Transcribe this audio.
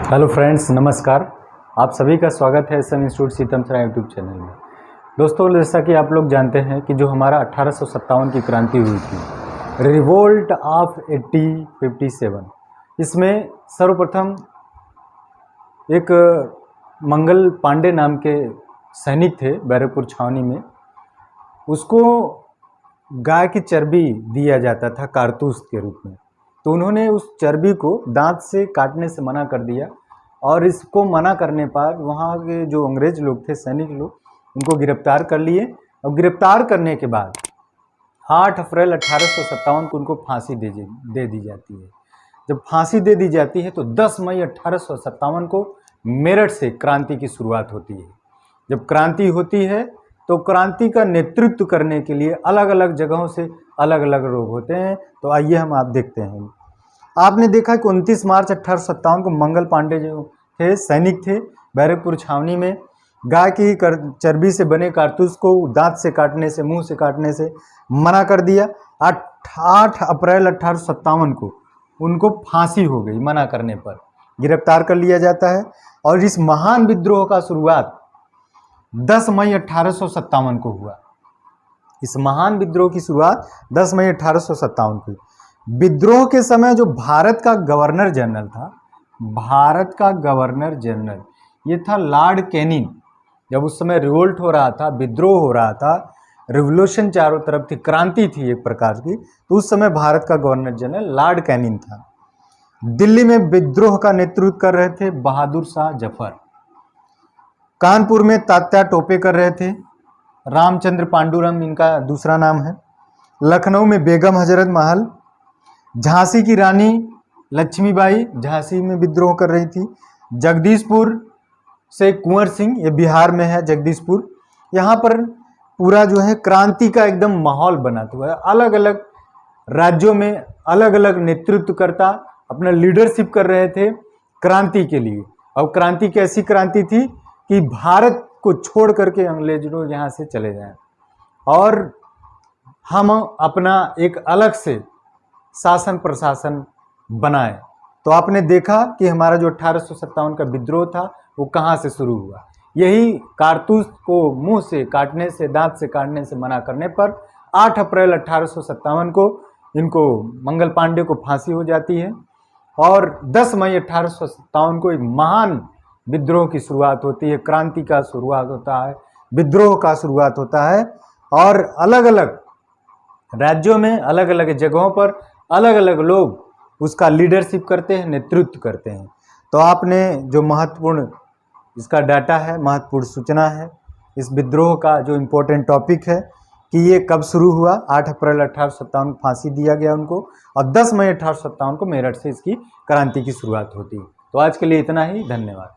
Hello friends, नमस्कार। आप सभी का स्वागत है SM इंस्टीट्यूट सीतमसरा यूट्यूब चैनल में। दोस्तों, जैसा कि आप लोग जानते हैं कि जो हमारा 1857 की क्रांति हुई थी, रिवोल्ट ऑफ 1857, इसमें सर्वप्रथम एक मंगल पांडे नाम के सैनिक थे बैरकपुर छावनी में। उसको गाय की चर्बी दिया जाता था कारतूस के रूप में, तो उन्होंने उस चर्बी को दांत से काटने से मना कर दिया और इसको मना करने पर वहाँ के जो अंग्रेज लोग थे, सैनिक लोग, उनको गिरफ्तार कर लिए। और गिरफ्तार करने के बाद 8 अप्रैल 1857 को उनको फांसी दे दी जाती है। जब फांसी दे दी जाती है तो 10 मई 1857 को मेरठ से क्रांति की शुरुआत होती है। जब क्रांति होती है तो क्रांति का नेतृत्व करने के लिए अलग अलग जगहों से अलग अलग लोग होते हैं। तो आइए हम आप देखते हैं। आपने देखा कि 29 मार्च 1857 को मंगल पांडे जो थे, सैनिक थे, बैरकपुर छावनी में गाय की चर्बी से बने कारतूस को दांत से काटने से, मुंह से काटने से मना कर दिया। 8 अप्रैल 1857 को उनको फांसी हो गई। मना करने पर गिरफ्तार कर लिया जाता है और इस महान विद्रोह का शुरुआत 10 मई 1857 को हुआ। इस महान विद्रोह की शुरुआत 10 मई 1857 को। विद्रोह के समय जो भारत का गवर्नर जनरल था, भारत का गवर्नर जनरल ये था लॉर्ड कैनिंग। जब उस समय रिवोल्ट हो रहा था, विद्रोह हो रहा था, रिवोल्यूशन चारों तरफ थी, क्रांति थी एक प्रकार की, तो उस समय भारत का गवर्नर जनरल लॉर्ड कैनिंग था। दिल्ली में विद्रोह का नेतृत्व कर रहे थे बहादुर शाह जफर। कानपुर में तात्या टोपे कर रहे थे, रामचंद्र पांडुरंग इनका दूसरा नाम है। लखनऊ में बेगम हजरत महल। झांसी की रानी लक्ष्मीबाई झांसी में विद्रोह कर रही थी। जगदीशपुर से कुंवर सिंह, ये बिहार में है जगदीशपुर। यहाँ पर पूरा जो है क्रांति का एकदम माहौल बना हुआ है। अलग अलग राज्यों में अलग अलग नेतृत्वकर्ता अपना लीडरशिप कर रहे थे क्रांति के लिए। और क्रांति कैसी क्रांति थी कि भारत को छोड़ करके अंग्रेज लोग यहाँ से चले जाएं और हम अपना एक अलग से शासन प्रशासन बनाए। तो आपने देखा कि हमारा जो 1857 का विद्रोह था वो कहाँ से शुरू हुआ। यही कारतूस को मुंह से काटने से, दांत से काटने से मना करने पर 8 अप्रैल 1857 को इनको मंगल पांडे को फांसी हो जाती है और 10 मई 1857 को एक महान विद्रोह की शुरुआत होती है। क्रांति का शुरुआत होता है, विद्रोह का शुरुआत होता है और अलग अलग राज्यों में अलग अलग जगहों पर अलग अलग लोग उसका लीडरशिप करते हैं, नेतृत्व करते हैं। तो आपने जो महत्वपूर्ण इसका डाटा है, महत्वपूर्ण सूचना है, इस विद्रोह का जो इम्पोर्टेंट टॉपिक है कि ये कब शुरू हुआ। 8 अप्रैल 1857 को फांसी दिया गया उनको और 10 मई 1857 को मेरठ से इसकी क्रांति की शुरुआत होती है। तो आज के लिए इतना ही, धन्यवाद।